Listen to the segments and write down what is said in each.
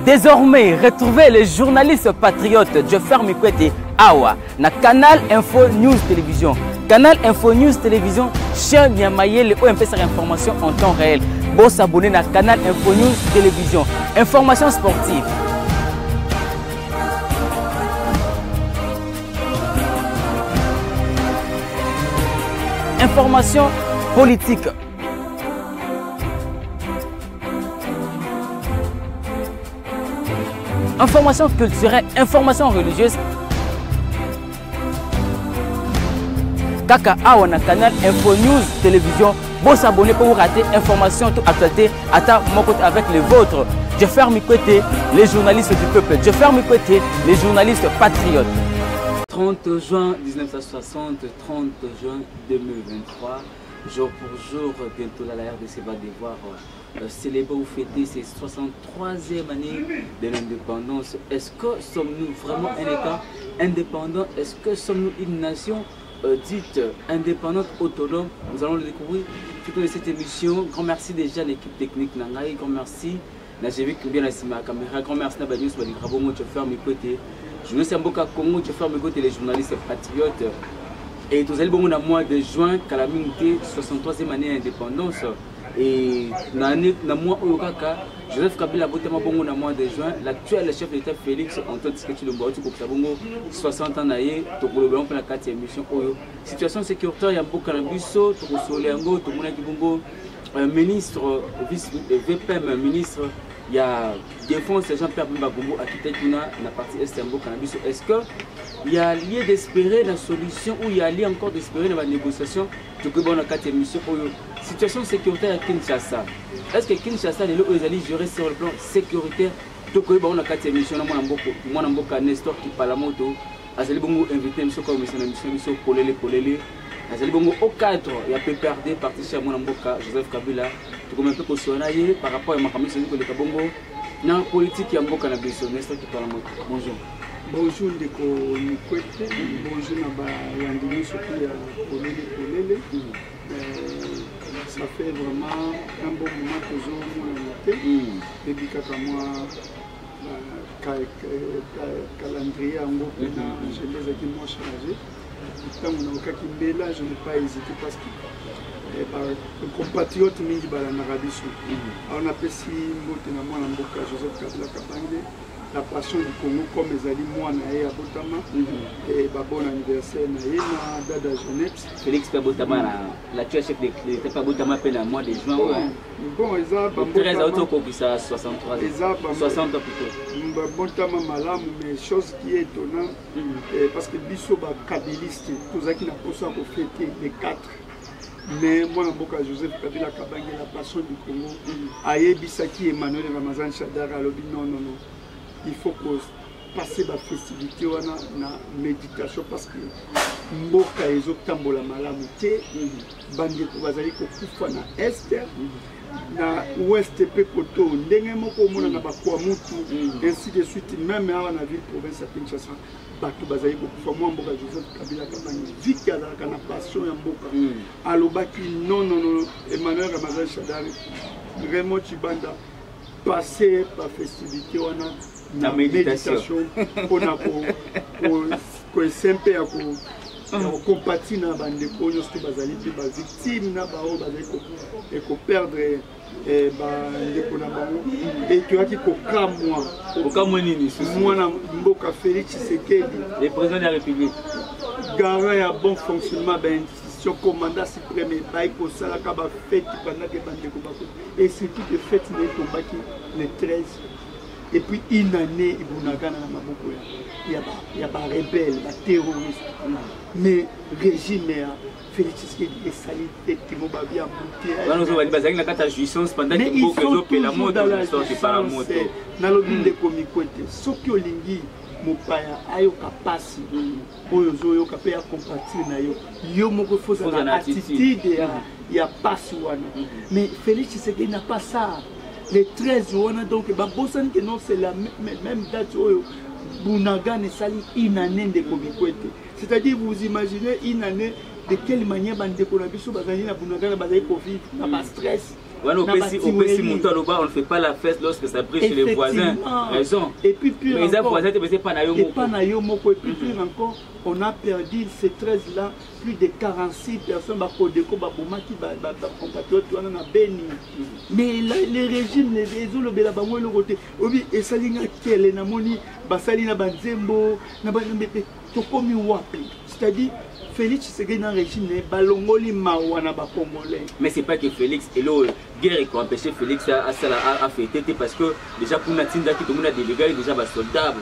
Désormais, retrouvez les journalistes patriotes Joffer Mikwete Awa na Canal Info News Télévision. Canal Info News Télévision, chien Niamayele ou MP sur information en temps réel. Bon s'abonner à Canal Info News Télévision. Information sportive. Information politique. Information culturelle, information religieuse. Kaka Awa na Canal Info News Télévision. Bon s'abonner pour vous rater information toute actualité. Attends mon côté avec les vôtres. Joffer Mikwete, les journalistes du peuple. Joffer Mikwete, les journalistes patriotes. 30 juin 1960, 30 juin 2023. Jour pour jour, bientôt la RDC va devoir célébrer ou fêter ses 63e année de l'indépendance. Est-ce que sommes-nous vraiment un État indépendant? Est-ce que sommes-nous une nation dite indépendante, autonome? Nous allons le découvrir tout au long de cette émission. Grand merci déjà à l'équipe technique Nangaï. Grand merci à Jévic bien à la caméra. Grand merci à Badius Badigrabo, Joffer Mikwete. Je me suis Mboka Congo, Joffer Mikwete, les journalistes patriotes. Et tout allons bon au mois de juin, Calamité, 63e année d'indépendance. Et dans le mois où Joseph Kabila Botama Bongo dans le mois de juin, l'actuel chef d'État Félix Antoine Tshisekedi Tshilombo Bongo 60 ans naïe, Tokolo pour la 4e émission. Situation sécuritaire, il y a beaucoup de biso, Tokolo Yango, Tokolo Kibongo, ministre, VPM, ministre. Il y a défense Jean-Pierre Bimba-Gombo à Kitekuna, la partie Estembo Cannabis. Est-ce qu'il y a lieu d'espérer la solution ou il y a lieu encore d'espérer dans la négociation de la 4e émission? Situation sécuritaire à Kinshasa. Est-ce que Kinshasa est là où ils allaient gérer sur le plan sécuritaire? Donc, il y a la 4e émission, moi, je Nestor qui parle à moto. Azali Bongo invité M. comme M. Polele. Azali Bongo au cadre, il y a PPRD, parti chez Mboka, Joseph Kabila. Tout comme un peu cautionné par rapport à ma famille, c'est que le Kabongo, dans la politique, il y a Mboka na Nestor qui parle à moto. Bonjour. Bonjour Ndeko Mikwete, bonjour Naba Yandini Sopi à Polele. Ça fait vraiment un bon moment que je suis et puis moi calendrier en gros je les ai dit moi chargé. Tant on a Kimbela, je n'ai pas hésité parce que les compatriotes mingi bala na Arabie Saoudite. On appelle si Mbote na moi na Mboka Joseph Kabila Kabange. La passion du Congo comme les amis moi naé à Botama et bon anniversaire naé na dada Jeunesse Félix Botama la chef de l'État pas Botama peine à mois de juin bon ils ont 13 auto ko ça 63 60 ans plutôt Botama malamu mais chose qui est étonnant parce que biso ba kabiliste tous qui n'a pas ça pour fêter les 4. Mais moi, je Joseph Kabila Kabange, la passion du Congo, Aye Bisaki Emmanuel Ramazan Chadar, non. Il faut passer la festivité na méditation parce que Mboka ezo tambola malamu te bande ko bazali ko kufa na est na ouest pe koto ndenge moko mona na bakwa mutu ainsi de suite même à la ville province à Kinshasa bato bazali ko kufa moi Mboka Joseph Kabila Kabange viki ala kana passion ya Mboka alobaki non Emmanuel Ramazan Chadar vraiment Chibanda passer la festivité na méditation pour simple pour compatir na bande ko nyosito bazali pe ba victime na ba o bazali ko perdre bande ko na bango et tu as qui ko kamwa nini mwana Mboka Félix Tshisekedi le président de la République garant ya bon fonctionnement ben institution commandant suprême baï ko sala ka ba fête pendant que bande ko ba et c'est toute fête ne tombaki le 13. Et puis une année, il y a des rebelles, des terroristes. Mais le régime Félix Tshisekedi est sali, effectivement, il y a des jouissance pendant que ils sont toujours dans la jouissance. Dans le monde de Komikwete, ce qui est lingi, mopaya ayoka pasi, oyozo yoka pe ya compatir na yo. Yo moko faut une attitude ya pasi wana. Mais Félix Tshisekedi n'a pas ça. Les 13 jours, donc, que non, c'est la même date où Bounagan est sali une année de Komikwete. C'est-à-dire, vous imaginez une année de quelle manière Bande Konabiso, Bazani, la Bounagan, Bazani, Covid, n'a pas stress. Ouais, au PC montant là-bas, on ne fait pas la fête lorsque ça brille chez les voisins. Raison. Et puis pire mais encore, les voisins, c'est pas naïo moko. Et puis pire encore, on a perdu ces 13-là, plus de 46 personnes, compatriotes, on a béni. Mais les régimes, les autres, les bango, le côté, oui, et ça l'ina kele, namoni, basalina banzembo, nabanyambe, tokomi wapi. C'est-à-dire, Félix Tshisekedi dans le régime, balongoli mawana ba congolais. Mais c'est pas que Félix et l'autre guerre qui a empêché Félix à fêter parce que déjà pour Natinda qui tout le monde a délégué déjà ba soldats,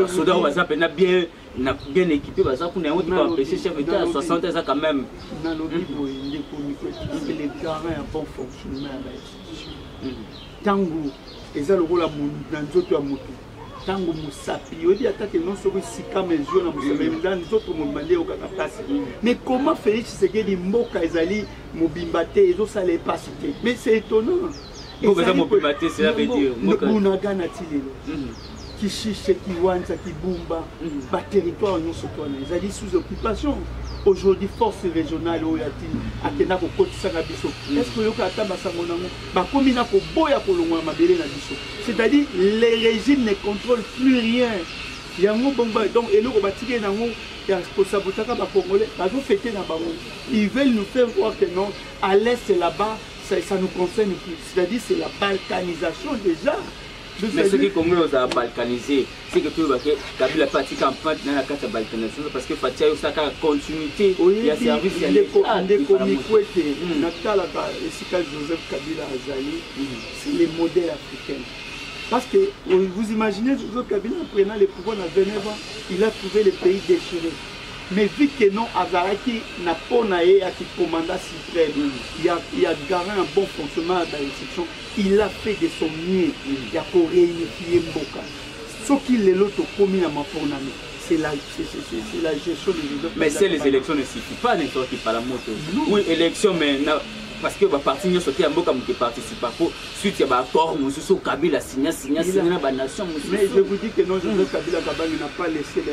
soldats on va bien équipé parce que pour nous qui va empêcher chef d'État à 60 ans quand même. C'est les garants un bon fonctionnement à l'institution. Tango, ils ont le rôle à mon moto. Tango musapi, on dit attaque non seulement si comme mesure na musapi, dans les autres moments au Kakapasi. Mais comment Félix Tshisekedi mboka ezali mobimbate, ils ont ça les pas cité. Mais c'est étonnant. Comment ça mobimbate, cela veut dire Munaga natilelo. Kishishe, Kiwanza, Kibumba, ba territoire non seulement ils allaient sous occupation. Aujourd'hui, force régionale, est-ce que c'est-à-dire les régimes ne contrôlent plus rien. Donc, ils veulent nous faire voir que non, à l'est et là-bas, ça nous concerne plus. C'est-à-dire c'est la balkanisation déjà. Mais ce qui commence à balkaniser, c'est que tu vois que Kabila pratique en pointe dans la carte de balkanisation parce que Fatia a sa continuité, il y a service, il y a des comiquetés. Natalaka et Sika Joseph Kabila Azali, c'est les modèles africains. Parce que vous imaginez Joseph Kabila en prenant les pouvoirs dans 29 ans, il a trouvé le pays déchiré. Mais vu que non, Azaraki n'a pas naé à qui commanda suprême, il a garé un bon fonctionnement dans l'institution, il a fait de son mieux, il a pour réunifier Mboka. Ce qu'il est l'autre commis à ma fornami, c'est la gestion des élections. Mais si les élections ne suffisent pas, n'importe qui par la moto. Oui, élection, mais parce que les partis ne sont pas qui participent pas. Suite, il y a un accord, M. Kabila signé la nation. Mais je vous dis que non, Joseph Kabila n'a pas laissé le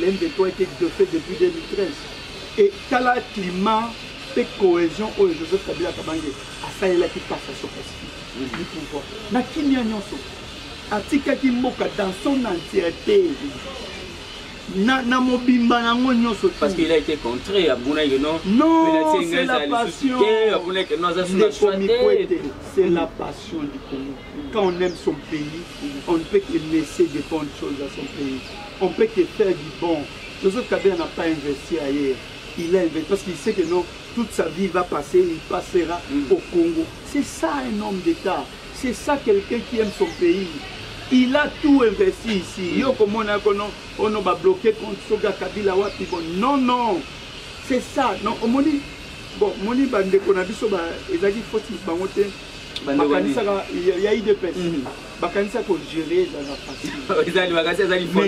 M23 était de fait depuis 2013. Et quand le climat de cohésion, Joseph Kabila a fait la passation pacifique du pouvoir. Na Kenya Nyonso, Atika Kimboka dans son entièreté. Parce qu'il a été contré à Bounaï, non? Non, c'est la passion. C'est la passion du Congo. Quand on aime son pays, on ne peut que laisser des bonnes choses à son pays. On ne peut que faire du bon. Joseph Kabila n'a pas investi ailleurs. Il a investi parce qu'il sait que non, toute sa vie va passer, il passera au Congo. C'est ça un homme d'État. C'est ça quelqu'un qui aime son pays. Il a tout investi ici. Yo comme on a bloqué contre Soga Kabila Wapi. Non, non. C'est ça. Non, on dit, bon, moni bande qu'on a dit ça, ils ont dit faut qu'il il y a eu des personnes. Bakanisa qu'on gérer dans la facile.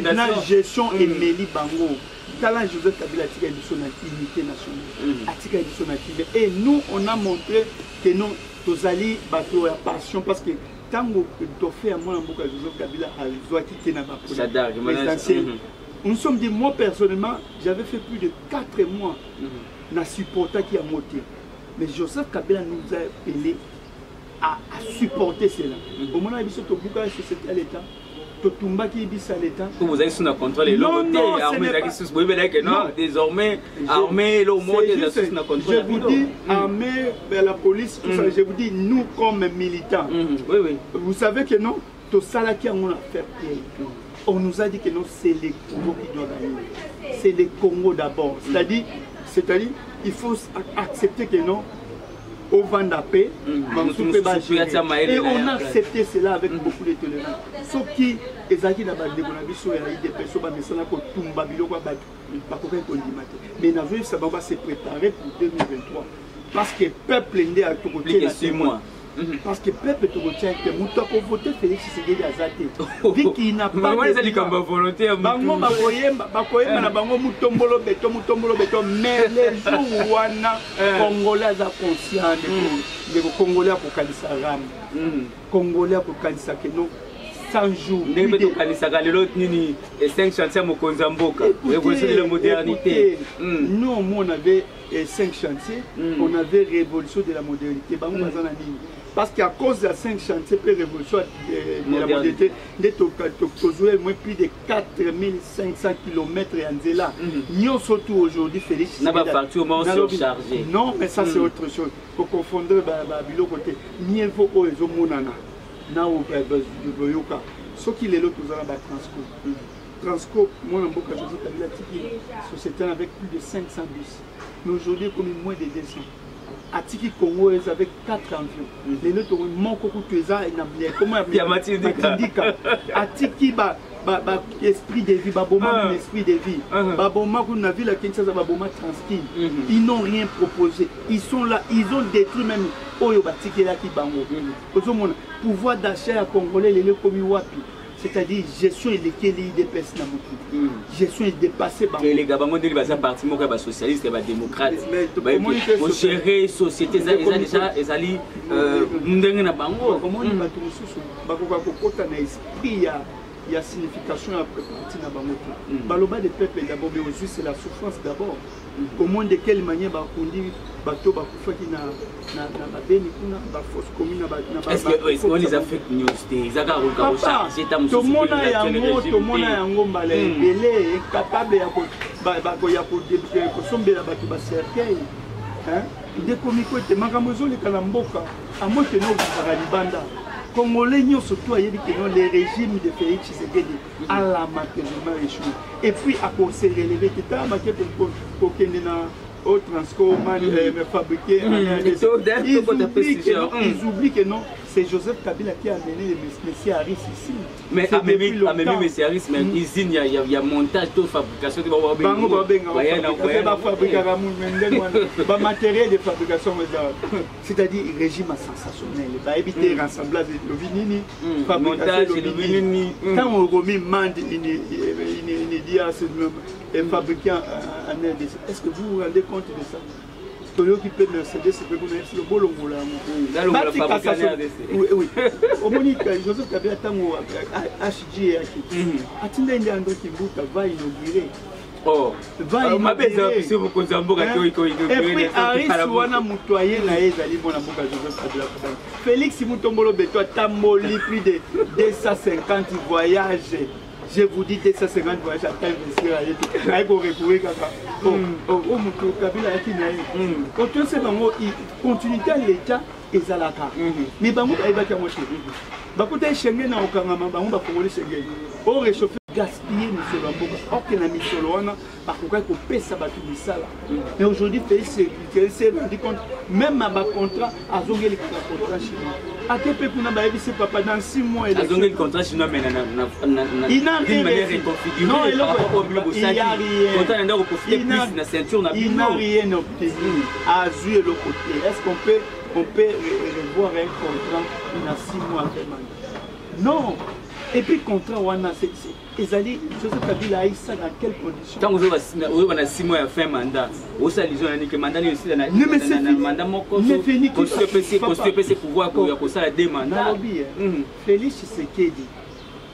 Maintenant, gestion et Méli Bango. Talent Joseph Kabila a tiré son unité nationale. Et nous, on a montré que nous, tous alliés, bateau à passion parce que tango d'offrir à moi Joseph Kabila a besoin quitter dans ma nous sommes dit, moi personnellement, j'avais fait plus de 4 mois dans supporter qui a monté. Mais Joseph Kabila nous a appelé à supporter cela. Au moment où il y a une société à l'État, vous avez sous le contrôle et désormais, armée, le monde est sous le contrôle. Je vous dis, armée, la police, tout ça, je vous dis, nous comme militants, vous savez que non, tout ça là qui a fait, on nous a dit que non, c'est les Congos qui doivent gagner. C'est les Congos d'abord. C'est-à-dire, il faut accepter que non, au vent d'apé, et on a accepté cela avec beaucoup de tolérance. Sauf qui est acquis dans des personnes mais ça va se préparer pour 2023. Parce que le peuple est à tout côté. Parce que le peuple est au côté. Mouton pour voter Félix Tshisekedi Azate. Vu qu'il n'a pas de volonté. Mais les jours où on a Congolais conscients de Congolais pour Kalissa Ram. Congolais pour Kalissa Keno. 100 jours. Nini 5 chantiers Mokonza Mboka, révolution de la modernité. Nous, on avait 5 chantiers, on avait révolution de la modernité. Parce qu'à cause de 5 chantiers pour révolution de la modernité, nous avons plus de 4500 km en Zéla. Nous surtout aujourd'hui, Félix. N'a pas parti au moment surchargé. Non, mais ça c'est autre chose. Pour confondre le côté. Nous avons aux Monana. Nous avons ce qui est l'autre, nous avons Transco. Transco, moi, je suis une société avec plus de 500 bus. Mais aujourd'hui, comme moins de 200. Atiki Congo avec 4 avions. Les autres, mon coco, tu es là, comment Matindika. Atiki, esprit de vie, Baboma, esprit de vie. Baboma, qu'on a vu la Kinshasa, Baboma Transki. Ils n'ont rien proposé. Ils sont là, ils ont détruit même Oyo Batiki là qui bango. Pouvoir d'achat à Congolais, les commis wapi. C'est-à-dire gestion et lesquels IDPS n'a pas. Gestion est dépassée. Mais les Gabamons de l'Ibaza parti socialiste et démocrate. Pour gérer société, ils ont déjà ils comment il y a signification après partie na bango. Baloba des peuples d'abord, mais aussi c'est la souffrance d'abord. Comment de quelle manière bakundi bato bakufaki na beni kuna ba force commune na est-ce qu'on les a fait news ils a garou charger tam tout mona yango mbala belé capable ya ko ya ko sombela bato ba cercueil hein de komiko te makambo le kala mboka amo te no ba libanda Congolais surtout les régimes de Félix Tshisekedi à la matériellement échoué. Et puis à cause de relever que tu as marqué pour qu'il y ait au transco, fabriqué. Ils oublient que non, c'est Joseph Kabila qui a amené le Messie Harris ici. Mais à même Messie Harris, même usine, il y a montage de fabrication. Matériel de fabrication, c'est-à-dire régime sensationnel. Il va éviter l'assemblage de l'Ovinini, montage de l'Ovinini. Quand on remet Mande, et fabriqué en RDC. Est-ce que vous vous rendez compte de ça? Toyo qui peut Mercedes, c'est que vous avez le bolongo là. Oui. Au Monique, Joseph Kabila Tango, HG et Aki. Atinda Indi André Kimbuta va inaugurer. Oh, va inaugurer. Et puis Harris Wana Moutoye Nae Zali Bonamboka Joseph Kabila. Félix Moutombolo Beto a tamboli plus de 250 voyages. Je vous dis 250 voyages à tel monsieur à l'été. Pour recouvrir Kabila quand on sait que continuité à l'État et à la carte. Mais Bango a évacué à moitié. Bakoute Schengen a aucun moment, Bango va Congolais Schengen. Au réchauffé, gaspiller M. Bamboka. Or que la mission Loana, par contre, qu'on paie ça, ça. Mais aujourd'hui, Félix s'est rendu compte, même à ma contrat, à Zongé le contrat chinois. À quel peu qu'on a baissé papa dans 6 mois. À Zongé le contrat chinois, mais il n'a rien. Non, il n'a rien obtenu. À Zoué le côté. Est-ce qu'on peut revoir un contrat il a 6 mois après mandat? Non. Et puis le contrat, ils allaient, Joseph Kabila a eu ça dans quelles conditions? Quand vous avez 6 mois à fin mandat, vous avez dit que le mandat est aussi dans le mandat. Constitué pouvoir pour ça la demande. Félix Tshisekedi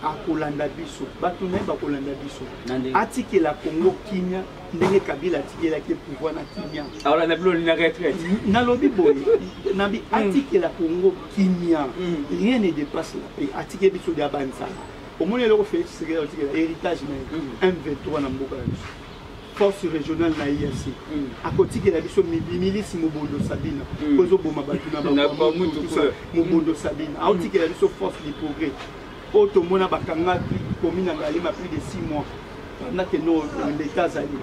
a Kolanda Biso, Batoune Bakolanda Biso, Atike la Congo Kinya, Ndenge Kabila Atike la pouvoir na Kinya. Alors on a plus une retraite. Nalobi boy, Nabi Atike la Congo Kinya, rien ne dépasse la paix. Atike Biso de Abanza. Au moins il a fait l'héritage M23 na Mboka. Force régionale na IRC. À côté de la mission milice Mobondo Sabina. Kozo Boma Batuna Mobondo Sabina. À côté de la mission force du progrès. Auto mona bakanga commune ngalima plus de 6 mois pendant que nous l'état ali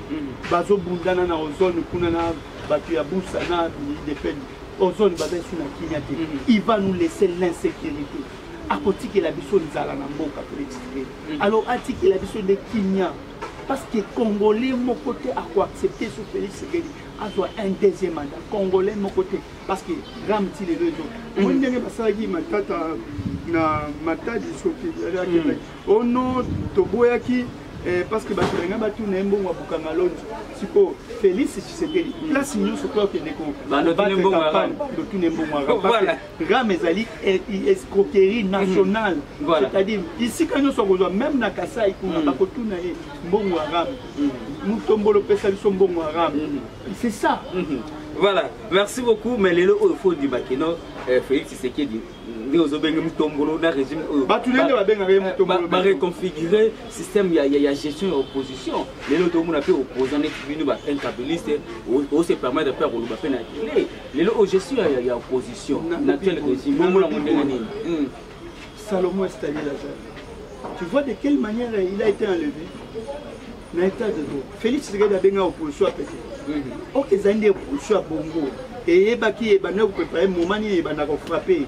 bazo bundana na ozone kuna na batu ya busa na de peine ozone baza sur na kinyate il va nous laisser l'insécurité à côté que la biso nzala na mboka pour expliquer alors à que la biso de Kinya parce que Congolais mon côté a quoi accepter ce Félix Tshisekedi a soit un deuxième mandat Congolais mon côté parce que ramti les deux autres on ndenge basaki matata na matadi soki on no toboyaki parce que bakolenga batuna embongo abukanga lonzo siko Félix Tshisekedi place nyonso kwa okendeko batuna embongo arabe ram ezali escroquerie nationale, c'est-à-dire ici quand nyonso akozwa même na Kasai kuna bakotuna ye mbongo arabe mutombolo pesa biso mbongo arabe, c'est ça. Voilà, merci beaucoup. Mais le faut du Bakeno, Félix Tshisekedi, nous avons un régime va reconfigurer le système, il y a gestion et opposition. Les autres, on a fait opposants, un kabyliste, on se permet de faire le les gestion, il y a opposition. L'actuel régime, Salomon est allé là. Tu vois de quelle manière il a été enlevé? Félix Tshisekedi a bien opposition à péter. Ok, ils ont des oppositions à Bongo. Et il a préparé un moment où il a frappé.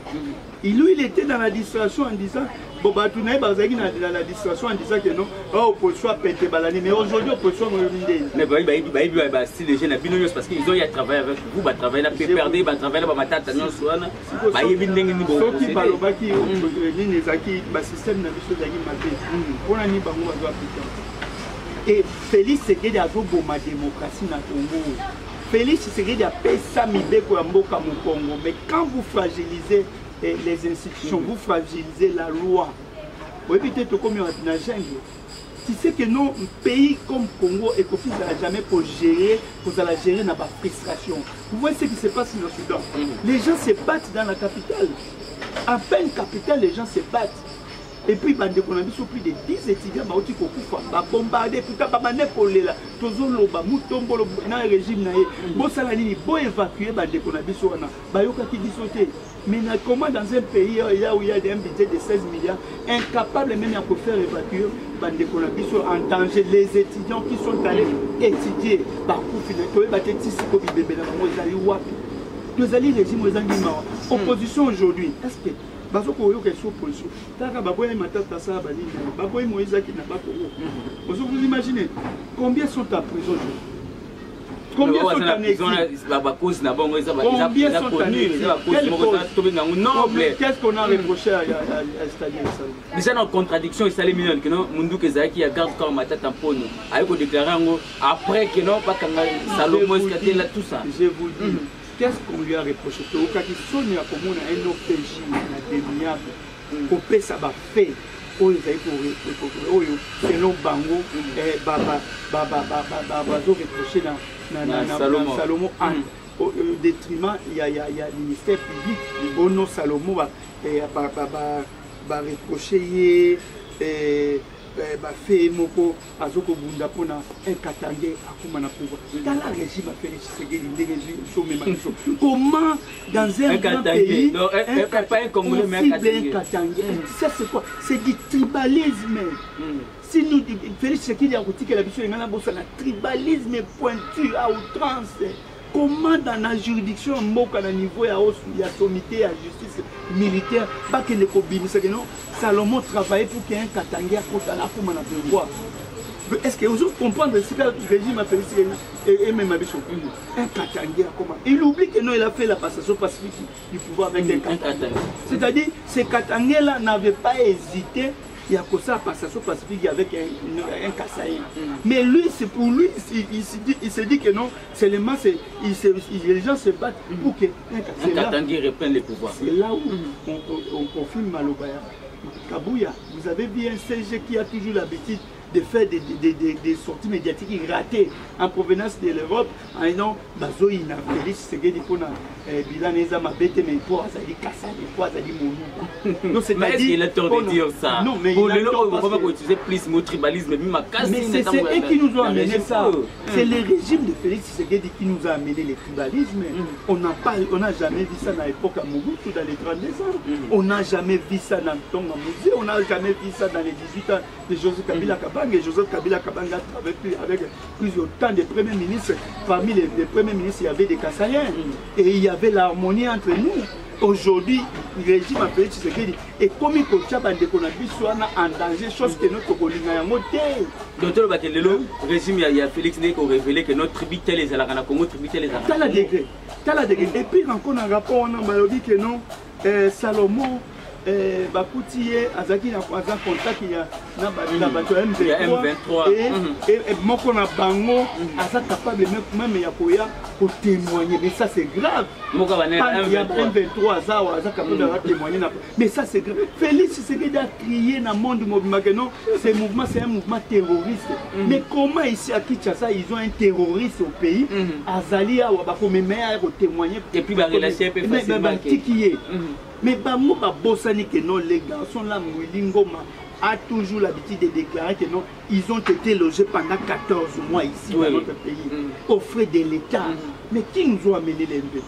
Il était dans la distraction en disant, bon, bah, tout le monde est dans la distraction en disant que non, opposition à péter. Mais aujourd'hui, opposition est mais si les jeunes ont parce qu'ils ont travaillé avec vous, ils travaillent là, ils perdent, ils travaillent là, ils travaillent là, et Félix Tshisekedi a fait ma démocratie dans le Congo. Félix Tshisekedi a fait ça au Congo. Mais quand vous fragilisez les institutions, vous fragilisez la loi, vous évitez de comme dans la jungle. Tu sais que nos pays comme Congo et Kofi n'ont jamais pour gérer, vous allez gérer dans la frustration. Vous voyez ce qui se passe dans le Soudan. Les gens se battent dans la capitale. À peine capitale, les gens se battent. Et puis, on a plus de 10 étudiants qui ont bombardé, tout ça, pour les là. Tout le monde dans le régime, pour évacuer, mais comment dans un pays où il y a un budget de 16 milliards, incapable même de faire évacuer en danger les étudiants qui sont allés étudier, opposition aujourd'hui, est-ce que vous imaginez combien sont à prison aujourd'hui? Combien sont en exil? Qu'est-ce qu'on a reproché à Staline? Déjà dans la contradiction, il y que non, Mundu Kezaki a gardé comme ma tête en pono. Avec déclaré après que non, pas Salomon là tout ça. Je vous dis. Qu'est-ce qu'on lui a reproché? Au cas où Sonia comme on a un OPJ indéniable, au pays ça va faire. Selon Bango, reproché dans Salomon au détriment, il y a le ministère public, au nom Salomon va reprocher fait moko azoko bunda pona un katangé akuma na pouvoir dans la régime Félix Tshisekedi comment dans un grand pays pas un Congolais mais un katangé ça c'est quoi? C'est du tribalisme. Si nous Félix Tshisekedi a dit que la biso ngana bossa na tribalisme pointu à outrance. Comment dans la juridiction, à niveau de la sommité, à la justice militaire, pas que les cobines, c'est que non, Salomon travaillait pour qu'il y ait un Katangé à côté de la Kouma na pouvoir. Est-ce que vous comprenez ce que le régime a fait et même à Bichon? Un Katangé à comment? Il oublie que non, il a fait la passation pacifique du pouvoir avec un Katangé. C'est-à-dire, ces Katangés-là n'avaient pas hésité. Il y a que ça, passation pacifique avec un Kassaïen. Mais lui, c'est pour lui, il se dit que non, seulement les gens se battent pour que un Katangé reprenne le pouvoir. C'est là où on confirme Malobaya. Kabouya, vous avez vu un CG qui a toujours l'habitude de faire des sorties médiatiques ratées en provenance de l'Europe en disant Bazoï na Félix Tshisekedi pour Bilaneza Mabete mais pour Azali Kassa pour Azali Monou. Non, c'est mais il a tort de dire ça. Non, mais pour le lot, on va utiliser plus le tribalisme mais c'est eux qui nous ont amené ça. C'est le régime de Félix Tshisekedi qui nous a amené le tribalisme. On n'a jamais vu ça dans l'époque à Mobutu dans les 32 ans. On n'a jamais vu ça dans Tonga Mouzé. On n'a jamais vu ça dans les 18 ans de Joseph Kabila Kabanga. Et Joseph Kabila Kabanga travaillait avec plusieurs temps de premiers ministres. Parmi les premiers ministres, il y avait des Kassaïens. Et il y avait l'harmonie entre nous. Aujourd'hui, le régime a fait Tshisekedi. Et comme il y a des soit en danger, chose que notre Colinga a monté. Docteur Bakelelo, le régime, il y a Félix Ndeko qui a révélé que notre tributaire les Alakana Congo, tributaire les Alakana. T'as la degré. Et puis encore un rapport, on a dit que non, Salomon bakuti azaki na contact ya na bato ya M23 et moko na bango aza capable même ya koya ko témoigner, mais ça c'est grave. Moko ba M23 aza capable de témoigner, mais ça c'est grave. Félix Tshisekedi a crié dans le monde mouvement que non, ce mouvement c'est un mouvement terroriste. Mais comment ici à Kinshasa ils ont un terroriste au pays? Azali a bako memeya ko témoigner et puis ba relation peu facilement mais bango ba bosani que non, les garçons là Ngoma a toujours l'habitude de déclarer que non, ils ont été logés pendant 14 mois ici dans notre pays aux frais de l'État. Mais qui nous ont amené les M23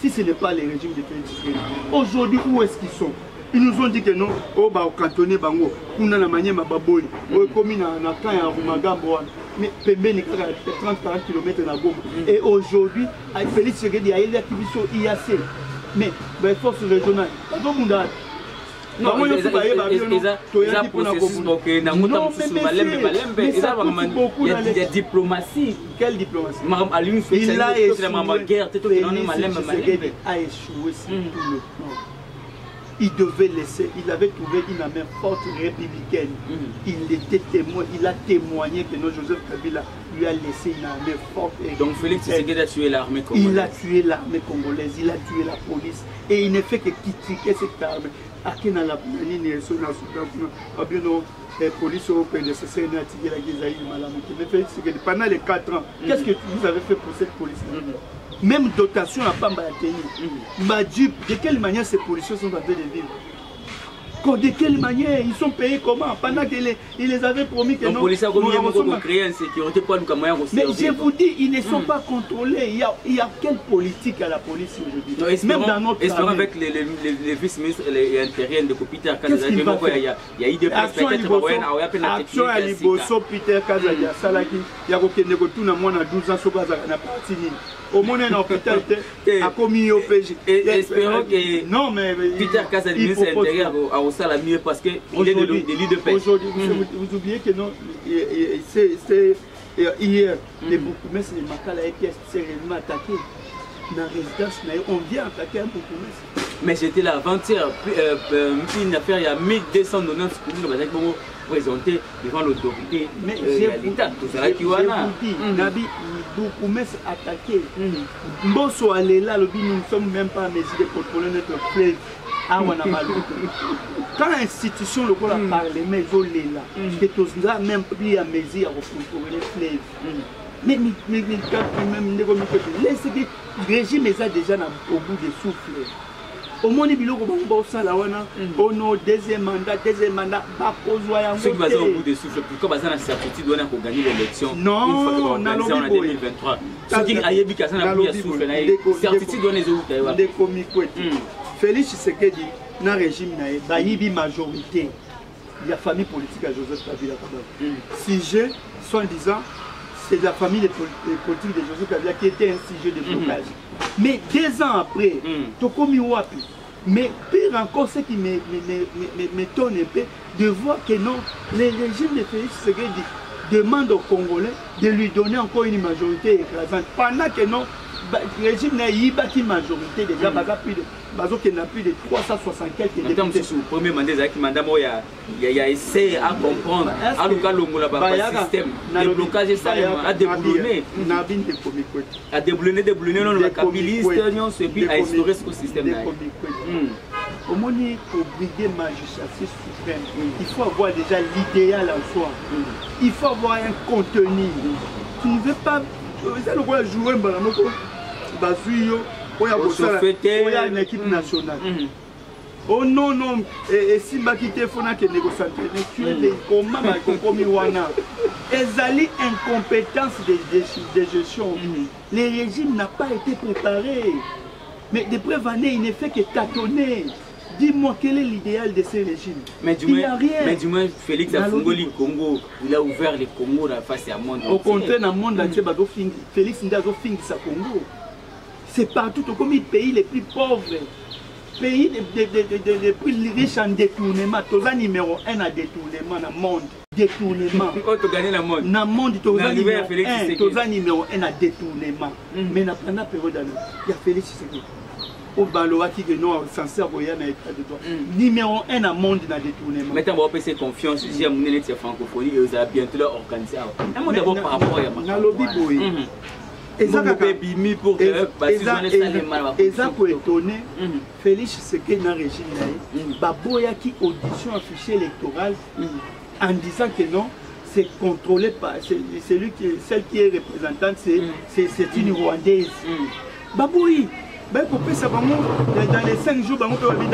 si ce n'est pas le régime de Félix Tshisekedi? Aujourd'hui, où est-ce qu'ils sont? Ils nous ont dit que non, oh bah au cantonné bango, on a la manière ma baboli, oh comme il a quand il y a Rumagambo, mais Pembe n'est qu'à 30-40 km na Goma. Et aujourd'hui, avec Félix Tshisekedi, il y a l'activité IAC. Mais les forces régionales, pas tout le monde. Non, il y a processus pour que il y a des diplomaties. Quelle diplomatie? Il a échoué sur tout le plan. Il devait laisser, il avait trouvé une main forte républicaine. Il était témoin, il a témoigné que non, Joseph Kabila lui a laissé une armée forte. Donc Félix Tshisekedi a tué l'armée congolaise. Il a tué l'armée congolaise, il a tué la police. Et il ne fait que critiquer cette armée. Akena la police européenne, c'est une activité mais Félix Tshisekedi, pendant les 4 ans, qu'est-ce que vous avez fait pour cette police? Même dotation à Pamba Teni. De quelle manière ces policiers sont en train de vivre? De quelle manière ils sont payés comment? Pendant qu'ils les avaient promis que non. Les policiers ont créé une sécurité pour nous. Mais je vous dis, ils ne sont pas contrôlés. Il y a quelle politique à la police aujourd'hui? Même dans notre armée. Avec les vice-ministres et intérieurs de Peter Kazadia, il y a eu des action à Liboso, Peter Kazadia, Salaki, il y a aucun négociation, moi, on a 12 ans, sur la partie. Au moins, un hôpital a commis au PG. Espérons que non, mais Peter Kazadia, ministre intérieur, a aussi la mieux parce qu'il est de l'île de paix. Aujourd'hui, vous oubliez que non, c'est hier, les Bourgmestres de Makala étaient sérieusement attaqués. Dans la résidence, on vient attaquer un Bourgmestre. Mais j'étais là avant-hier, une affaire, il y a 1290 communes présentés devant l'autorité de l'État. Tout ça qui va là. Nabi, Bourgmestre attaqué. Mbosso Alela, nous ne sommes même pas en mesure de contrôler notre fleuve. Quand l'institution le Parlement est là, que tous là même plus à mesure à contrôler les fleuves. Mais le régime est déjà au bout des souffles. Au moins, il y a un deuxième mandat, ceux qui sont au bout des souffles, pourquoi ils ont la certitude de gagner l'élection une fois que en 2023? Ceux qui ont la souffle, certitude de les autres. Félix Tshisekedi, dans le régime, il y a une majorité. Il y a famille politique à Joseph Kabila. Si je, soi-disant, c'est la famille politique de Joseph Kabila qui était un sujet de blocage. Mais 2 ans après, Tokomi Wapi. Mais pire encore, ce qui m'étonne un peu, de voir que non, le régime de Félix Tshisekedi demande aux Congolais de lui donner encore une majorité écrasante. Pendant que non, le régime n'a pas une majorité déjà, il n'a plus de 360 quelques députés. Sur le premier mandat, il y a essayé à comprendre, à le système, le blocage à déboulonner. À déboulonner, non, le capitaliste, et puis à instaurer ce système. Au moment où briguer magistrature suprême, il faut avoir déjà l'idéal en soi. Il faut avoir un contenu. Tu ne veux pas jouer un ballon. Il y a une équipe nationale. Oh non, non, et si Bakite Fona qui négocie, comment Wana Ezali incompétence de gestion. Le régime n'a pas été préparé. Mais de preuves années, il ne fait que tâtonner. Dis-moi quel est l'idéal de ce régime. Il n'y a rien. Mais du moins, Félix a fongoli Congo, il a ouvert les Congo face à monde. Au contraire, dans le monde entier, Félix Ndazo finit sa Congo. C'est partout comme les pays les plus pauvres. Pays les plus riches en détournement. Tous les numéro 1 à détournement dans le monde. Détournement. Tu gagnes le monde. Dans le monde, tous les numéro 1 à détournement. Mais dans la période, il y a Félix Tshisekedi. au Baloa qui est non sincère pour y aller état de droit. Numéro 1 à monde dans détournement. Maintenant, on va passer confiance. J'ai amené les francophonie et vous allez bientôt leur organiser. Un mot d'abord par rapport à la lobby boy. Et ça pour pour étonner Félix Tshisekedi dans le régime Baboya qui audition un fichier électoral en disant que non, c'est contrôlé par celle qui est représentante, c'est une Rwandaise. Baboui, dans les 5 jours, dans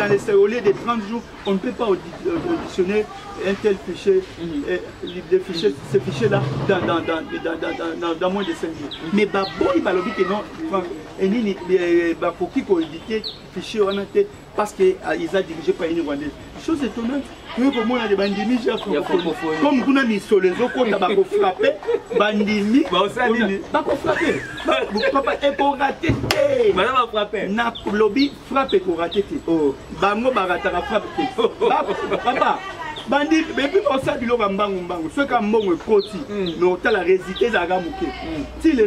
les au lieu de 30 jours, on ne peut pas auditionner un tel fichier, ce fichier-là dans moins de 5 jours. Mais Baboui, que non, il faut qu'il audite le fichier parce qu'ils ont dirigé par une Rwandaise. Chose étonnante. Comme on a mis sur les autres, on a frappé, bandimi, frappé. Papa, et pour rater, madame a frappé. Na lobby frappé pour rater. Bango baratara frappé. Papa, bandi, mais puis on s'est dit le bambango, ce qu'a mon côté, mais on t'a la résité d'Agamuke. Si les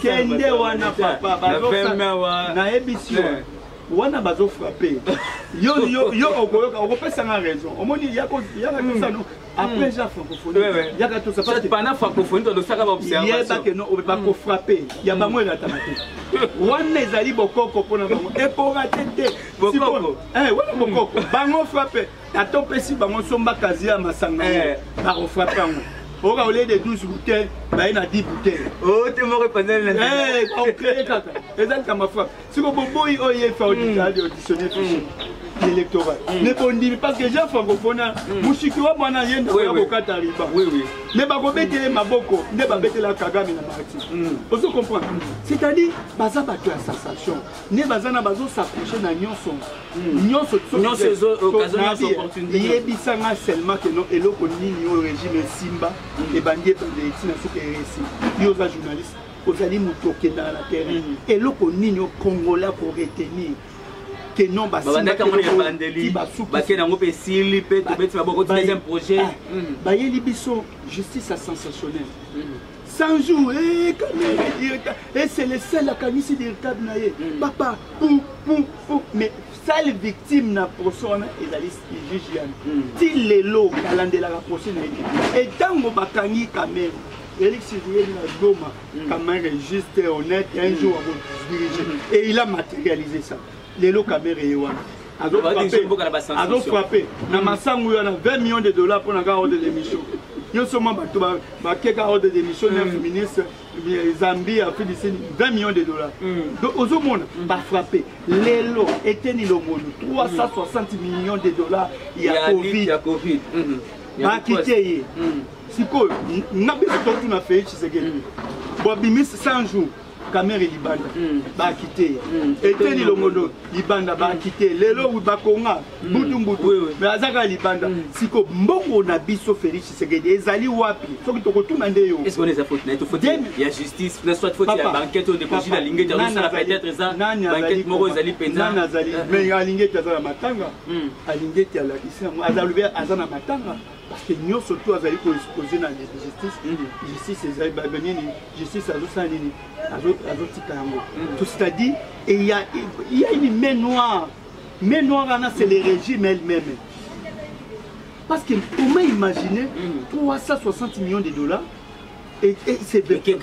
Kende wana papa, na émission. Wana bazo frappé. Yo on peut ça raison. Au moins il y a tout ça nous après j'ai francophonie. Il y a tout ça parce que pendant francophonie on doit faire observation. Il y a pas que non on peut pas frapper. Il y a pas moins la tamate. Wana ezali bokoko pona bango et pour rater bokoko. Wana bokoko. Bango frappé. Attends pesi bango somba kazi à masanga. Ba frapper ngo. Au lieu de 12 bouteilles, il y a 10 bouteilles. Oh, tu m'as répondu. On crée ça. C'est ça qui m'a frappé. Si vous pouvez auditionner l'électorat. Mais on dit parce que j'ai francophone, Mouchikwa Mwana Yen de Avocat Taliban. Oui, oui. Ne pas commettre ma boko, ne pas mettre la Kagame dans la partie. Vous comprenez? C'est-à-dire, baza battu à sensation. Ne bazana bazo s'approcher dans Nyonson. Nyonson, occasion d'opportunité. Il y a bisanga seulement que non, et l'eau qu'on y au régime Simba, et bandier par des études à ce qui est réussi. Il y a des journalistes, aux alliés moutoqués dans la terre. Et l'eau qu'on y au Congolais pour retenir. Que non, bah si deuxième projet. Bah il y a justice sensationnelle. 100 jours, et c'est le seul à ici des câbles. Papa, mais seule victime na procès et la liste juge. Si les lots calendrier la procès et tant que bakangi quand même. Félix Goma, comme un registre honnête, un jour à diriger. Et il a matérialisé ça. Les lots caméras et Wan. Ado frappé. Namasangu a 20 millions de dollars pour la garde de l'émission. Yo sommes battus garde de l'émission, 9 ministres, Zambie a fait 20 millions de dollars. Donc aux hommes, pas frappé. Les lots étaient ni le monde. 360 millions de dollars. Il y a Covid. Pas quitté. Si quoi, n'a pas tout na fait Tshisekedi. Bon bimis 100 jours. Caméra Libanda, ba quitté. Eteni Lomodo, Libanda ba quitté. Lelo ou Bakonga, Boudumbudu, mais Azaka Libanda. Si ko mbongo na biso Félix Tshisekedi, ezali wapi. Faut que tu retournes en déo. Est-ce qu'on est à faute? Il y a justice, soit faute, il y a banquette au déposit la ligne de ça peut-être ça. Banquette moro ezali penda. Mais il y a ligne de ça matanga. A ligne de la ici, Azalubé Azana matanga. Parce que nous surtout azali ko exposer dans la justice ezali ba benini justice azosani azotika yango tout c'est-à-dire il y a une main noire c'est le régime elle-même parce que comment imaginer 360 millions de dollars et c'est et puis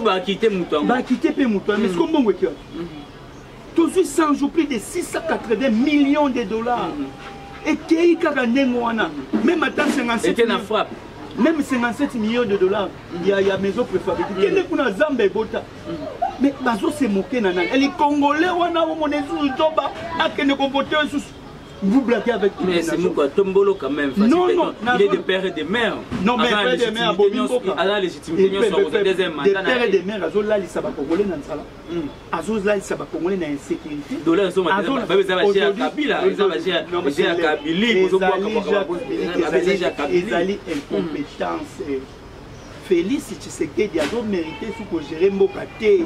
va quitter Mouton mais ce qu'on bon tout de suite 100 jours plus de 680 millions de dollars. Et qui même à 57 même 57 millions de dollars, il y a maison préfabriquée. Qui est pour la Zambie Bota? Mais Bazo s'est moqué. Les Congolais, on a mon Zoba, à qui ne comportent vous blaguez avec tout. Mais c'est quoi Tombolo quand même. Non, il est de père et de mère. Non, mais père et de mère, à la légitimité, deuxième mandat. De père et de mère, Azol là, il s'est congolais dans ça. Azol là, il s'est congolais dans l'insécurité. Dollar, ils sont maintenant. Ils ont Kabila, ils ont Kabili, ils ont incompétence. Félix Tshisekedi a mérité ce que j'ai remarqué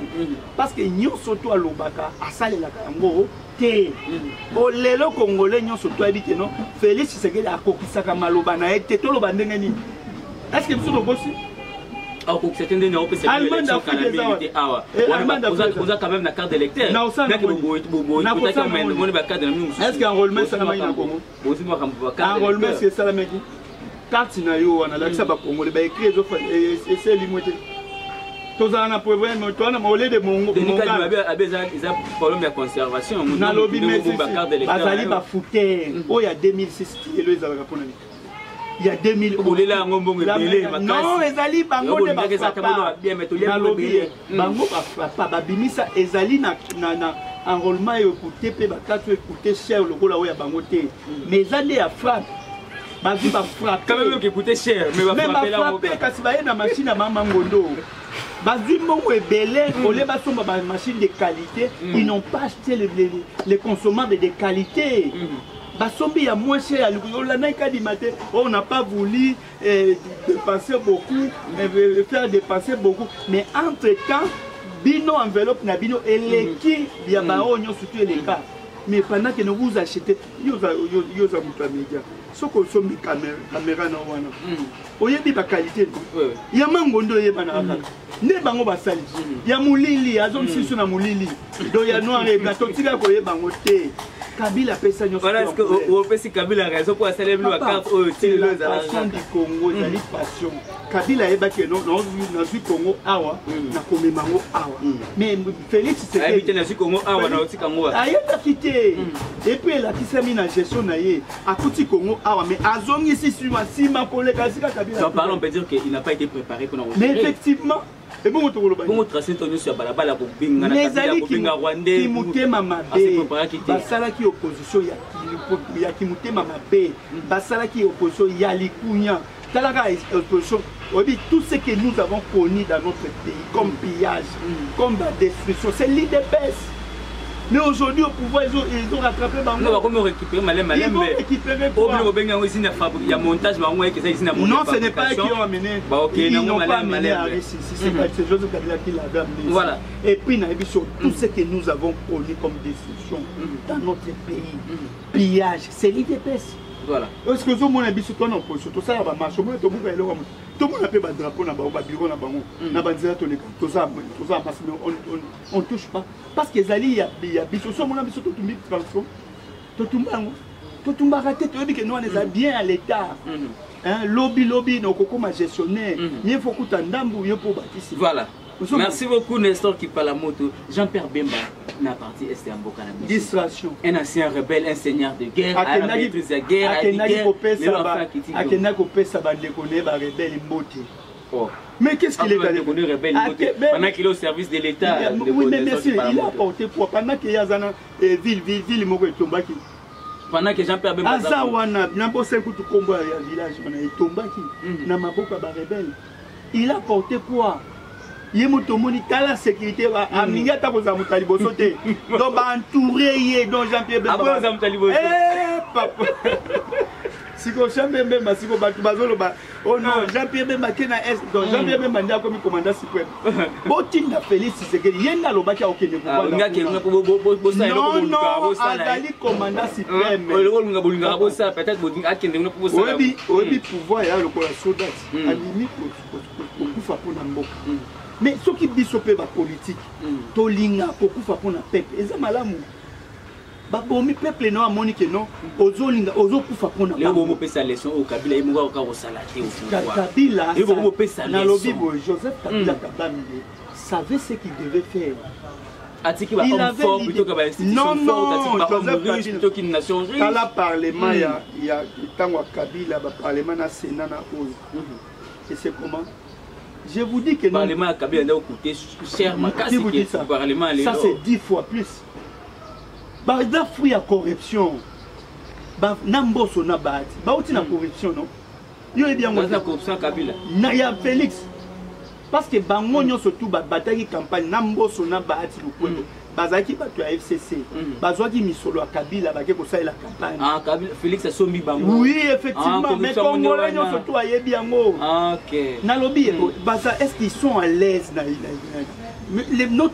parce que nous surtout à l'Obaka à Salé la Kango té au lelo congolais nous surtout habité non Félix Tshisekedi a coquissé comme Maloba na été tout le bandengani est-ce que vous le bossez Alors que certains de nos pays c'est l'élection canadienne awa. On a quand même la carte d'électeur. Est-ce qu'enrôlement ça n'a pas eu Congo? Enrôlement c'est ça la mec. Carte na yo on a l'accès ba Congo les ba écrit et c'est limité. Tous en a problème toi na molé de mon ils a problème de conservation. Na lobby mais bazali ba fouter. Oh il y a 2006 et les za pour il y a 2000 non, ezali bango de bango papa babimisa ezali na enrôlement écouté pe bakatu écouté cher lokola oya bango te mais ezali ya frappe bazu ba frappe quand même qui coûtait cher mais va frapper là kasi ba na machine à mama ngondo bazu mongo ebele olé basomba ba machine de qualité ils n'ont pas acheté les consommables de qualité. Basombi ya moins cher, on n'a pas voulu dépenser beaucoup, faire dépenser beaucoup, mais entre-temps, bino enveloppe na bino et l'équipe, il y a surtout les cas. Mais pendant que nous vous achetez, yoza média. Ce qu'on somme des caméras na wana. Oyebi ba qualité. Il y a mangondo yebana. Ne bango basali. Il y a mulili, azom sisu na mulili. Do ya noir et blanc, tika ko yebango te. Kabila pesa nyo. Voilà, est-ce que on peut si Kabila a raison pour célébrer la carte au style la passion du Congo, la passion. Kabila eba que non na suis Congo awa na komemango awa. Mais Félix c'est habité na suis Congo awa na otika ngo. Ayeba quitté. Et puis la kisami na gestion na ye akuti Congo awa mais azongi ici sur ma sima koleka sika Kabila. Donc parlons on peut dire qu'il n'a pas été préparé pour. Mais effectivement et bon tracer ton sur balabala pour binga na kabila rwandais qui mutema mabe basala qui opposition ya qui mutema mabe basala qui opposition ya likunya talaka opposition tout ce que nous avons connu dans notre pays comme pillage comme destruction c'est l'IDPS. Mais aujourd'hui au pouvoir ils ont rattrapé bango. Non, comment récupérer malem mais il y a montage non, ce n'est pas eux qui ont amené. Ils n'ont pas amené à réussir. C'est Joseph Kabila qui l'avait amené. Voilà. Et puis sur tout ce que nous avons connu comme destruction dans notre pays. Pillage, c'est l'IDPS. Voilà. Est-ce que tout le monde a biso ton opposition tout ça va marcher tout le monde a fait un drapeau na ba bureau na bango na banzela to les tout ça on touche pas parce que zali ya biso so mona biso to tumbi transform to tumba raté to que nous on est bien à l'état hein lobby no kokoma gestionnaire il faut que ndambu yo pour bâtir. Voilà. Merci beaucoup Nestor qui parle à moto. Jean-Pierre Bemba n'a parti est en Boka. Distraction. Un ancien rebelle, un seigneur de guerre, un maîtrise de guerre, mais qu'est-ce qu'il est allé pendant qu'il est au service de l'État? Oui, mais merci, il a apporté quoi pendant qu'il y a une ville moko etombaki. Pendant que Jean-Pierre Bemba Azawana, n'importe quel coup de combat à village, on est tombaki, n'a ma boka ba rebelle. Il a apporté quoi? Yemotomoni tala sécurité a minga ta koza mutalibo sauté donc ba entouré yé donc Jean-Pierre Bemba après ça mutalibo papa siko Jean-Pierre Bemba siko batu bazolo ba oh non Jean-Pierre Bemba kena est donc Jean-Pierre Bemba ndia comme commandant suprême botinda Félix c'est yenda lobaki okende pouvoir nga ke nga bo ça non azali commandant suprême le nga bolinga bo ça peut-être bolinga akende nga pour ça obi pouvoir ya lokola soldat alimi pour kufa pona mboka. Mais ce qui dit sur la politique, tolinga kokufa pona peuple, eza malamu. Ba bomi peuple no amoni que non, ozolinga ozokufa pona. Les bomo pesa leçon au Kabila, imuga ka osalaté au pouvoir. Kabila, les bomo pesa na lobby Joseph Kabila Kabamide savait ce qu'il devait faire. Atiki va homme fort plutôt que ba institution forte, Joseph Kabila plutôt qu'une nation riche. Dans le parlement il y a tango Kabila ba parlement na Sénat na Oz. Et c'est comment? Je vous dis que le Parlement a coûté cher, ça c'est 10 fois plus. Barda fouille à corruption. Namboso na bati. Bauti na corruption non. Yo bien la corruption Kabila. Na ya Félix. Parce que bango nyo surtout ba bataille campagne namboso na bati lukwendo. Bazaki batu ya FCC. Bazwaki misolo ya Kabila bake ko ça la campagne. Ah Kabila Félix a sombi bango. Oui effectivement mais congolais nyo surtout ayebi yango. OK. Na lobby baza est-ce qu'ils sont à l'aise na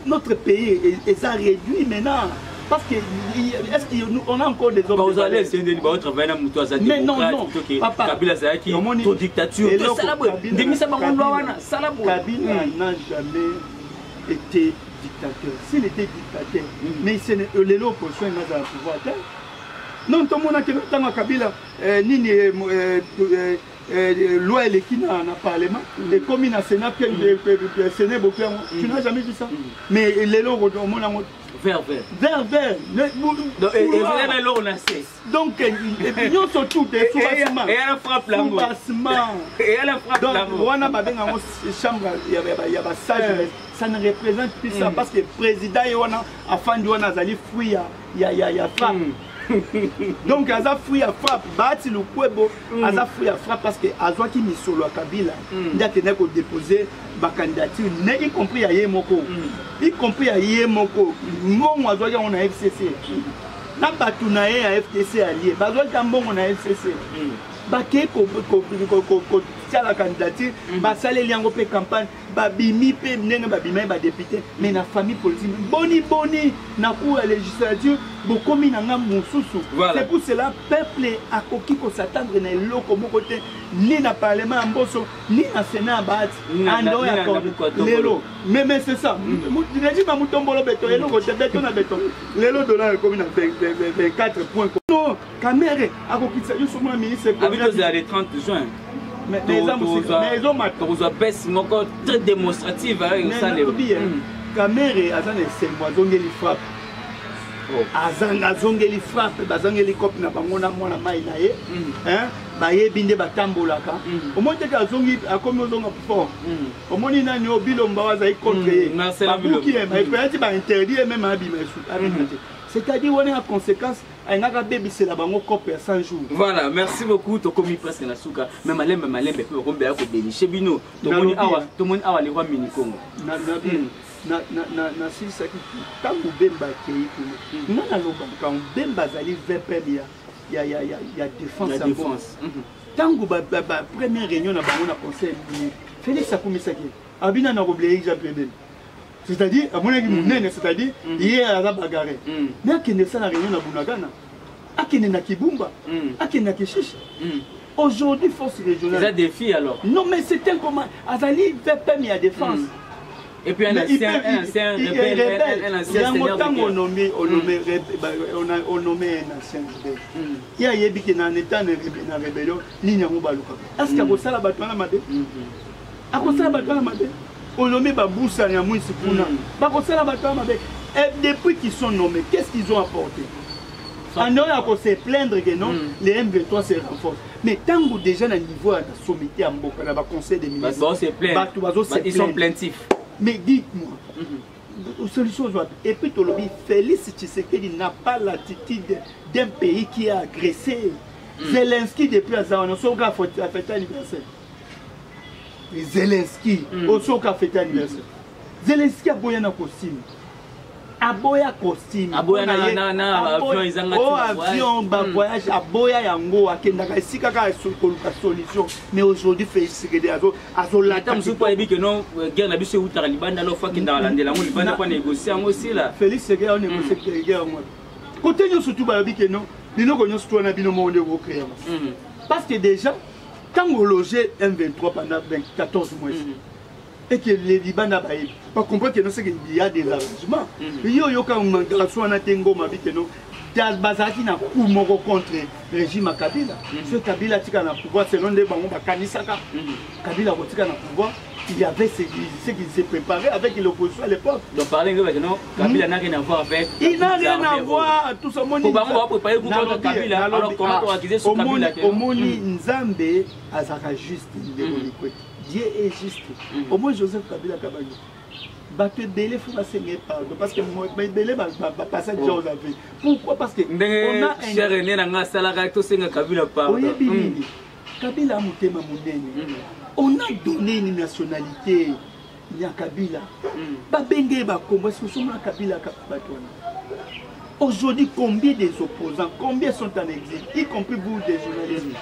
notre pays est ça réduit maintenant. Parce que est-ce qu'on a encore des hommes vous allez c'est une autre travailler dans toi ça mais non papa Kabila ça qui ton dictature Kabila n'a jamais été dictateur. S'il était dictateur, mais c'est l'opposition n'a pas le pouvoir. Non, tout le monde a dit que Kabila ni loi qui n'a parlement, les communes à Sénat, Sénat, tu n'as jamais vu ça. Mais les lois, vert. Donc, nous sommes tous des soubassements. Et elle frappe la mort. Donc, on a une chambre, il y a sage, ça ne représente plus ça parce que le président, a fait un fruit, il y a frappe. Donc, il y a fruit à frappe, bâti le Kwebo, il y a fruit à frappe parce que Azwa qui mis sur le Kabila, il y a déposé ma candidature, y compris à Yemoko, y compris à Yemoko, mon Azwa on a FCC, n'a pas tout à FTC allié, Bazwa Tambon on a FCC. Baké la candidature, basale liango pe campagne, babimi pe mnenga babima ba député, mais na famille politique boni na pour la législature, bokomi na nga mususu. C'est pour cela peuple a koki ko s'attendre na loko mo côté ni na parlement amboso ni na sénat bat ando ya lelo. Mais c'est ça. Régime ba mutombolo beto elo ko beto na beto. Lelo dollar comme na 24 points. Non, Kamere a koki ça yo somo ministre le 30 juin. Mais les hommes ont baisse très démonstrative avec ça. Kamere Azan et c'est moi zongeli frappe. Azan zongeli frappe, bazongeli cop na bangona mona mai na ye. Hein? Baye binde batambolaka. Au moins que azongi a comme ozonga fort. Au moins ni nani obilo mbawaza i contre. Babuki mais peut-être ba interdire même abima. C'est-à-dire on est en conséquence. Voilà, merci beaucoup. Tu as commis presque na souka. Mais malem peut romber à côté. Chez Bino, tout le monde a les rois mini Congo. Na si ça qui tant ou bemba qui na na loba quand bemba zali VPM il y a défense. Tant ou première réunion na bango na conseil Félix Sakumisaki. Abina na oublié Jean-Pierre. C'est-à-dire, à mon avis, c'est-à-dire, hier à la bagarre. Mais à qui ne s'en a rien à Bunagana, à qui n'a Kibumba, à qui n'a Kishish. Aujourd'hui, force régionale. C'est un défi alors. Non, mais c'est un comment. Azali fait permis à défense. Et puis un ancien rebelle, un ancien seigneur de guerre. On nommé un ancien rebelle. Il y a Yebi qui n'a un état de rébellion, ni n'a pas le. Est-ce qu'il y a ça la bataille à Madé? À quoi ça la bataille à Madé? On nomme Baboussa et Amouis Sikuna. Et depuis qu'ils sont nommés, qu'est-ce qu'ils ont apporté? On a se plaindre que non, les M23 se renforcent. Mais tant que déjà à niveau de la sommité à Mboka, dans le conseil des ministres, ils sont plaintifs. Mais dites-moi, solution et puis Tolobi, Félix Tshisekedi n'a pas l'attitude d'un pays qui a agressé. Zelensky depuis à Zawana, son gars a fait anniversaire. Zelensky, aussi a fait anniversaire. Zelensky a boyé un costume. Aboya costume. Aboya na avion izanga. Oh avion, voyage aboya yango akendaka esika ka solution. Mais aujourd'hui Félix Tshisekedi azo la tam su pas dit que non guerre na biso utara libanda lo fa kinda landela mo libanda pas négocier ngo aussi là. Félix Tshisekedi a négocié guerre moi. Côté nous surtout ba dit que non, bino ko nyonso na bino monde ko créer. Parce que déjà quand on logeait M23 pendant 14 mois, et que les Libanais pas comprendre qu'il y a des arrangements. Il y a un garçon à Tengo, ma vie que nous, Bazaki n'a pas contre le régime à Kabila. Ce Kabila a le pouvoir selon les bancs à Kanisaka. Kabila a le pouvoir. Il y avait ce qui s'est préparé avec l'opposition à l'époque. Donc parler de non, Kabila n'a rien à voir avec. Il n'a rien à voir. Tout ce monde. Pour préparer pour Kabila. Alors comment on va accuser ce Kabila? Au monde Nzambe azaka juste. Dieu est juste. Au moins Joseph Kabila Kabagé. Bateau Belé faut passer pardon parce que Belé va passer déjà aux avis. Pourquoi? Parce que on a un cher aîné dans la salle to senga Kabila pardon. Kabila mutema munene. On a donné une nationalité à Kabila. Babenge ba Congo, est-ce que sommes à Kabila Kabatona? Aujourd'hui, combien des opposants, combien sont en exil, y compris vous des journalistes,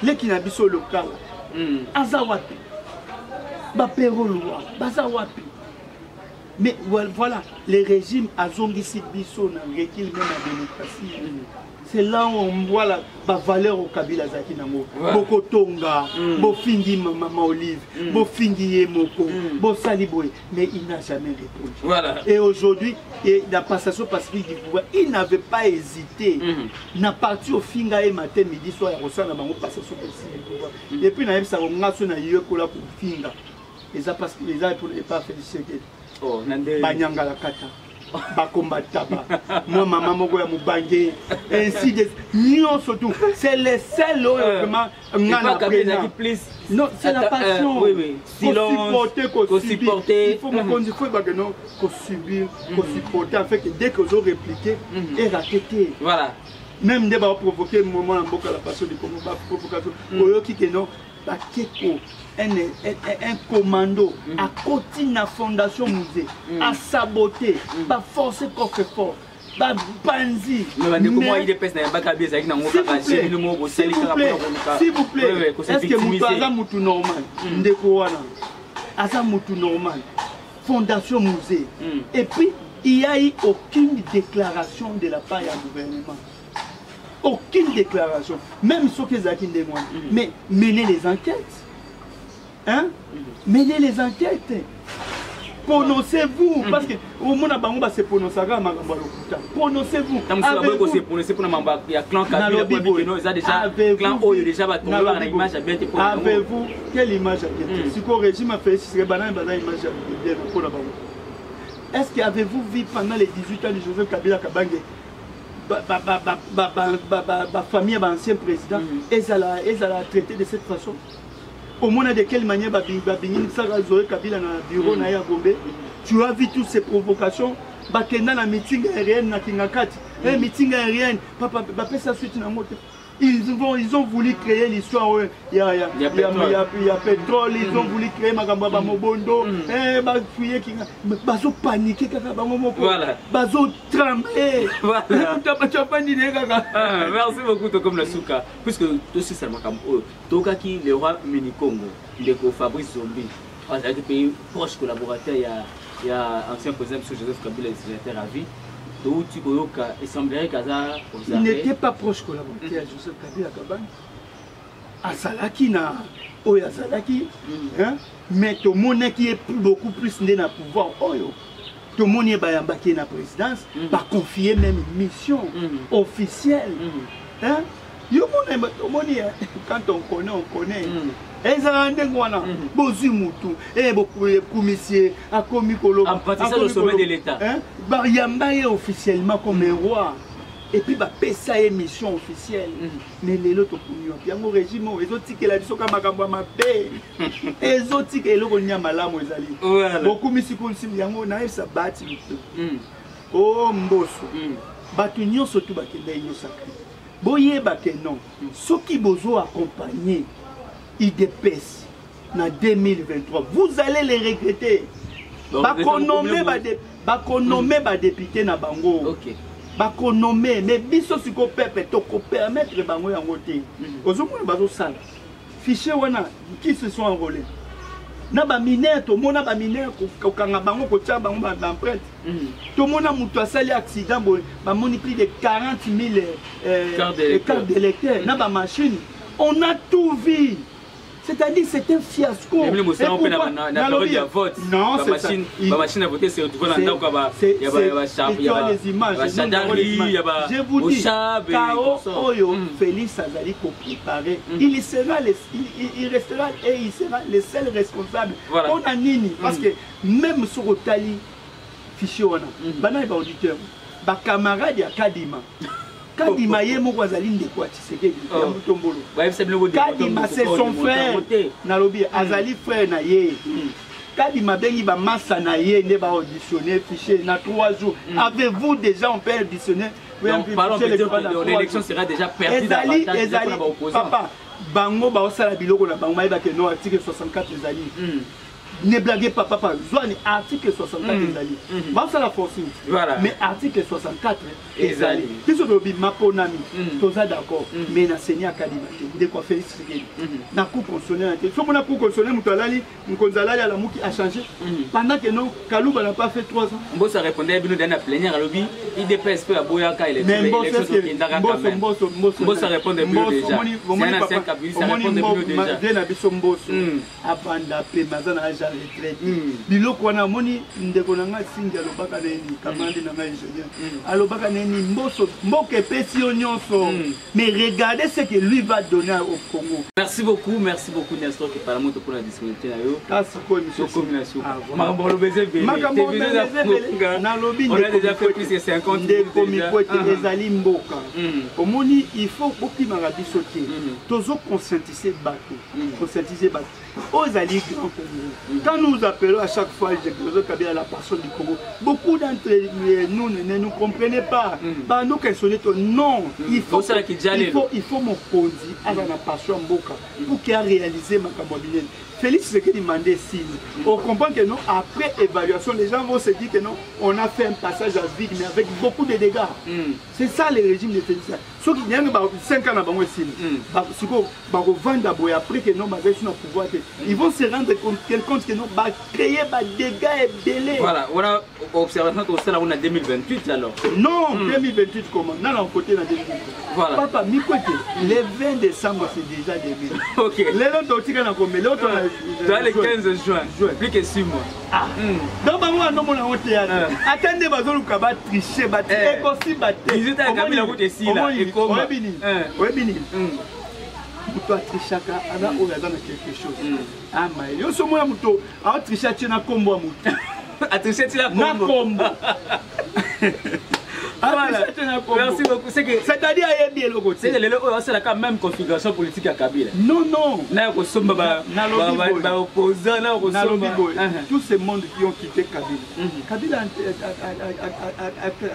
les Kinabiso local, Azawapi, Baperoloa, Bazawapi. Mais voilà, les régimes azongisi biso na recul même la démocratie. C'est là où on voit la valeur au Kabila Zaki Nango. Boko Tonga, Bofingi Mama Olive, Bofingi Yemoko, Bosaliboy. Mais il n'a jamais répondu. Voilà. Et aujourd'hui, la passation pacifique du pouvoir, il n'avait pas hésité. N'a parti au Finga et matin, midi, soir, il y a une passation pacifique du pouvoir. Et puis, il y a une nation qui a pour Finga. Et ça parce que les gens ne pas féliciter. Oh, Banyanga la Kata. Bakombataba, moi maman moko ya mubange, ainsi de nous surtout, c'est les seuls vraiment non, c'est la passion. Oui, oui. Silence, supporter. Il faut qu'on dise que non, qu'on subir, qu'on supporter, en fait que dès que vous répliquez, et raqueter. Voilà. Même dès que vous provoquez un moment en boca la passion du Congo, provocation, que non. Un commando à côté de la fondation musée, à saboter, à forcer coffre fort, à banzi. S'il vous plaît, est-ce que vous avez mutu normal? Mutu normal, fondation musée. Et puis, il n'y a eu aucune déclaration de la part du gouvernement. Aucune déclaration, même ce que Zaki demande. Mais menez les enquêtes. Hein? Menez les enquêtes. Prononcez-vous. Parce que au monde a bango se prononcer à prononcez-vous. Avez-vous quelle image si le régime a fait ce image est-ce qu'avez-vous vu pendant les 18 ans de Joseph Kabila Kabange la famille de l'ancien président, ils allaient traiter de cette façon. Au moins de quelle manière Kabila dans le bureau na Gombe, tu as vu toutes ces provocations. Bakenda na meeting aérienne na Kingakati, un meeting aérien, papa ça suite na moto. Ils ont voulu créer l'histoire où il y a pétrole, ils ont voulu créer Magamba Mobondo, bazo paniquer, bazo trembler. Merci beaucoup, comme la souka. Puisque tout ça, c'est Makambo. Tokaki, le roi Minikongo, de Fabrice Zombi, un pays proche collaborateur, il y a ancien président Joseph Kabila, sénateur à vie. Il semblerait qu'il n'était pas proche collaborateur à Joseph Kabila Kabane. À Salaki, à Salaki, mais tout le monde qui est beaucoup plus né dans le pouvoir, tout le monde qui est dans la présidence, va confier même une mission officielle. Quand on connaît. Et ça Bozimutu, commissaire, a commis au sommet de l'État. Bariamba est officiellement comme un roi. Et puis, ça est mission officielle. Mais les autres, il y a un régime, les autres qui la disent les autres qui ont malade, beaucoup de gens se battent. Oh, Mbosso. Batunion surtout, sacré. Boye non. Ceux qui besoin accompagner. IDPS en 2023, vous allez les regretter. Bakonomé ba député na bango. Bakonomé mais biso siko pepe to ko permettre bango yango te. Ozomona bazo sala. Fichier wana qui se sont enrôlés. Na ba mineur to mona ba mineur ko kanga bango ko tia bango ba empreinte. To mona mutu asali accident ba moni plus de 40 000 cartes d'électeurs na ba machine. On a tout vu. C'est-à-dire que c'est un fiasco. Même les moussins ont fait la vote. Non, c'est ça. La machine a voté, c'est retrouvé dans le temps. Il y a les images. Je vous dis, Kao Oyo, Félix Azali pour préparer. Il restera et il sera le seul responsable. On a Nini. Parce que même sur le Tali, fichier, on a auditeur, camarade à Kadima. Kadima yemo Azali ndeko Tshisekedi ya Mutombolo. Kadima c'est son frère. Nalobi Azali frère na ye. Kadima bengi ba massa na ye ne ba auditionner fichier na 3 jours. Avez-vous déjà on peut auditionner? Parlons de l'élection sera déjà perdue. Papa bango ba osala biloko na bango ba ke no article 64 ezali. ne blaguez pas, papa. Zoani, article 64 ezali. Voilà la force. Mais article 64 ezali. Qui sont le maponami, tous d'accord. Mais na Seigneur Kalimate, de quoi faire ici. Na coup constitutionnel. Si on a coup constitutionnel, Moutalali, Mkonzalali à la mou qui a changé. Pendant que non, Kalouba n'a pas fait 3 ans. Mbosa répondait à Bino dans la plénière à l'objet. Il dépasse peu à Boyaka. Il est mais Mbosa répondait Bino déjà. C'est un ancien cabinet, ça répondait Bino déjà. Je n'habite pas Mbosa. Abanda pe mazana aja retraite. Biloko wana moni ndeko nanga singa lobaka neni kamandi nanga ingénieur. Alobaka neni Mboso mboke pesi nyonso. Mais regardez ce que lui va donner au Congo. Merci beaucoup Nestor qui parle moto pour la disponibilité na yo. Kasi ko monsieur combination. Makambo lobeze bele. Makambo lobeze bele. Na lobby on a déjà fait plus de 50 ndeko mikote ezali mboka. Omoni il faut beaucoup marabi sauter. Tozo conscientiser bateau. Conscientiser bateau. Aux alliés grand Congo. Quand nous appelons à chaque fois à la personne du Congo, beaucoup d'entre nous ne nous comprenaient pas. Bah nous questionnons non, il faut mon conduit à la passion mboka pour qu'il a réalisé ma camobine. Félix c'est qu'il demandait signe. On comprend que non, après évaluation, les gens vont se dire que non, on a fait un passage à vide, mais avec beaucoup de dégâts. C'est ça le régime de Félix. Ceux qui viennent 5 ans avant signe. Après que non, pouvoir, ils vont se rendre compte que non, créer des dégâts et délais. Voilà, on a observé ça on a 2028 alors. Non, 2028 comment? Non, non, côté dans 2028. Voilà. Papa, mi côté, le 20 décembre c'est déjà 2000. Ok. L'autre dans le 15 juin, plus que 6 mois. Ah. Donc, moi, non, mon théâtre. Attendez, bazou kaba tricher, battre, écossi battre. Ils étaient à Kabila route ici là. Et comment? Ouais, bini. Muto a trichaka, ana oya dans quelque chose. Ah, mais yo so moi muto, a tricher tu na kombo muto. A tricher tu na kombo. Voilà. Merci beaucoup. C'est-à-dire qu'il y a c'est la même configuration politique à Kabila. Non, non. Tous ces mondes qui ont quitté Kabila. Kabila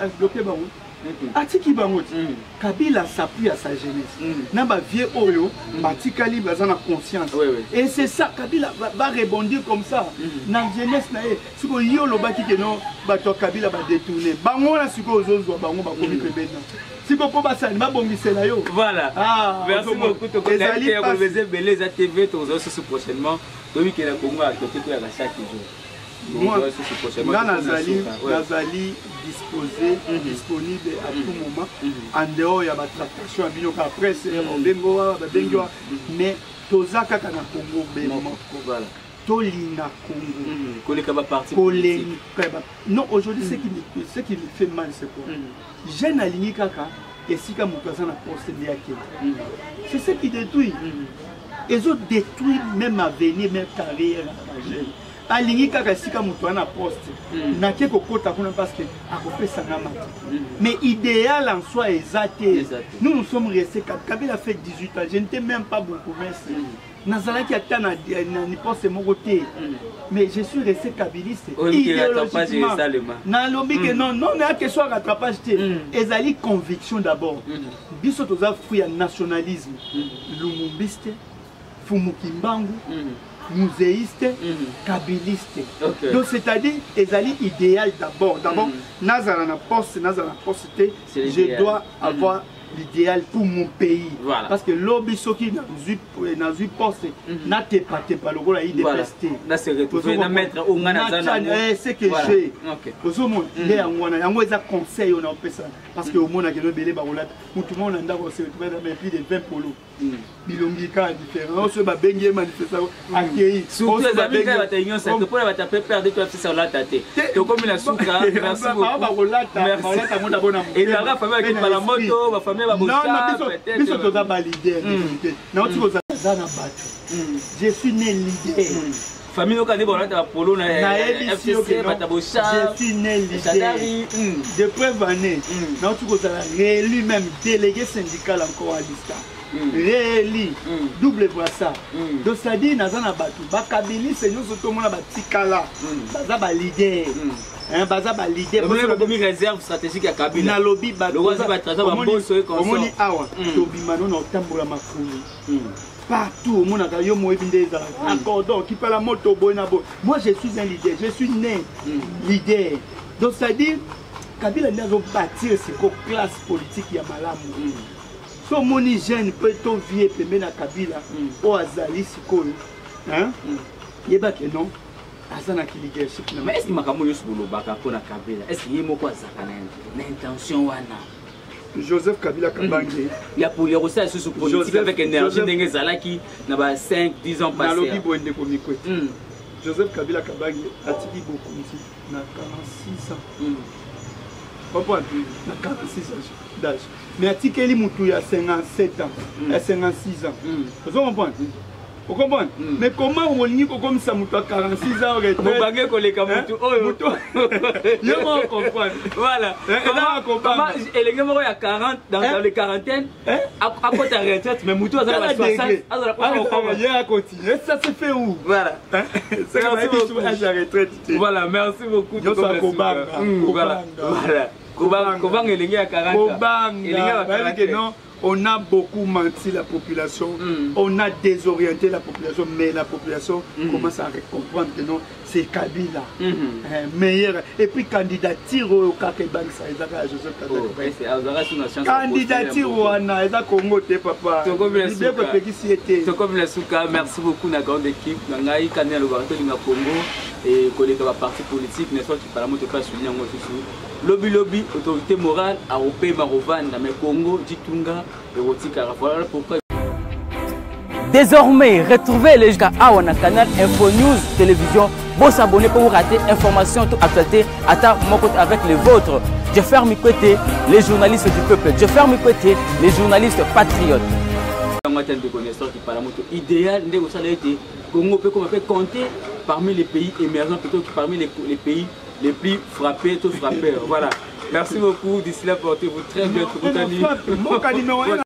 a bloqué Bangout. Atiki Bangout. Kabila s'appuie à sa jeunesse. Naba vieux Oyo, Batikali bazana conscience. Et c'est ça, Kabila va rebondir comme ça. Dans la jeunesse, si vous avez le bâti que non, Kabila va détourner. Bango na siko ozozo bango ba komi pebena. Si vous pouvez passer, ma bombe c'est là yo. Voilà. Ah, merci beaucoup. Les amis, Beleza TV, tous aussi prochainement. Donc il y a Congo à côté de la chaque jour. Moi, Nazali disposé, disponible à tout moment. En dehors, il y a ma tractation, après c'est mais Tozaka kana Congo voilà. Tolina Congo. Non, aujourd'hui, ce qui me fait mal, c'est quoi? Jeune aligné kaka et si comme personne a posté de c'est ce qui détruit. Ils ont détruit même ma venir, même carrière. Aligné kaka si comme toi na poste. Na ke kokota kuna parce que a kopé sanama. Mais idéal en soi exacté. Nous nous sommes restés Kabila fait 18 ans, je n'étais même pas beaucoup merci. Nazala qui attend na poste mon côté. Mais je suis resté kabiliste. Idéologiquement. Na lobby que non, non, mais que soit rattrapage ezali conviction d'abord. Biso toza fruit ya nationalisme. Lumumbiste, Fumukimbangu. Muséiste, kabiliste. Donc c'est-à-dire, ezali idéal d'abord. D'abord, Nazala na poste, je dois avoir l'idéal pour mon pays. Voilà. Parce que l'objet qui n'a eu poste, n'a pas le rôle à y détester. C'est que j'ai. Il y a un conseil, on a fait ça. Parce que au monde, il y a tout le monde a plus de 20 polos. Bilongi ka différent. Ce va baigner manifestation accueilli. Surtout les amis qui va t'aimer, c'est que pour la taper perdre toi c'est sur la tête. Donc comme la souka, merci beaucoup. Merci. Et la famille qui parle moto, ma famille va bosser. Non, mais biso toza ba leader. Non, tu vas dans la bateau. Je suis né leader. Famille au Canada, on a polo na FCC, Batabocha. Je suis né leader. De preuve année. Non, tu vas réélu même délégué syndical encore à l'Ista. Rééli, double brassard. Donc ça dit, Nazana Batou, Bakabili, c'est nous surtout mon batikala. Baza ba leader. Baza ba leader. Vous avez commis réserve stratégique à Kabila. Na lobby ba. Le roi va traiter un bon soir comme ça. Omoni awa. Tobimano na tambola makuni. partout au monde yo mo ebinde za accordant qui parle la moto bonabo. Moi je suis un leader, je suis né leader. Donc ça dit Kabila n'a pas bâtir cette classe politique ya malamu. So moni jeune peut to vie pembe na Kabila o azali sikoyo. Hein? Yeba que non. Azana ki leadership na. Mais est-ce que makambo yo solo baka pona Kabila? Est-ce que yemo ko azaka na intention wana? Joseph Kabila Kabange. Il y a pour les ressources sous politique avec énergie d'engue Zalaki na ba 5-10 ans passés. Nalobi bonde ko mikwe. Joseph Kabila Kabange a tiki beaucoup na 46 ans. Comprends na 46 ans d'âge. Mais a tiki li mutu ya 57 ans, à 56 ans. Vous comprenez? Vous comprenez? Mais comment on dit comme ça mutu à 46 ans retraite? Vous bagay ko le kamutu. Oh yo mo comprendre. Voilà. Comment elenge moko ya 40 dans les quarantaine à côté de retraite mais mutu à 60 azala pas comprendre. Il a continué. Ça se fait où? Voilà. C'est comme ça à la retraite. Voilà, merci beaucoup. Voilà. Kobang elenge ya 40. Kobang. Non. On a beaucoup menti la population, on a désorienté la population, mais la population commence à comprendre que non, c'est Kabila, meilleur. Et puis candidature au Kakebang, ça est à Joseph Kabila. Candidature au Anna, et à Congo, papa. Merci beaucoup, la grande équipe. Nangaï, Kanye, le Congo, et collègue à la parti politique, n'est-ce pas, qui parle de pas souligner en lobby lobby, autorité morale, à Opé Marovan, dans le Congo, Ditunga, et Rotika. Voilà pourquoi. Désormais, retrouvez les gens à un canal Info News Télévision. Bon s'abonner pour vous rater informations, toute actualité, à mon côté avec les vôtres. Je ferme mes côtés, les journalistes du peuple. Je ferme mes côtés, les journalistes patriotes. De connaissance qui parle idéal, Congo peut compter parmi les pays émergents plutôt que parmi les pays les plus frappés, tous frappeurs. Voilà. Merci beaucoup. D'ici là, portez-vous très bien.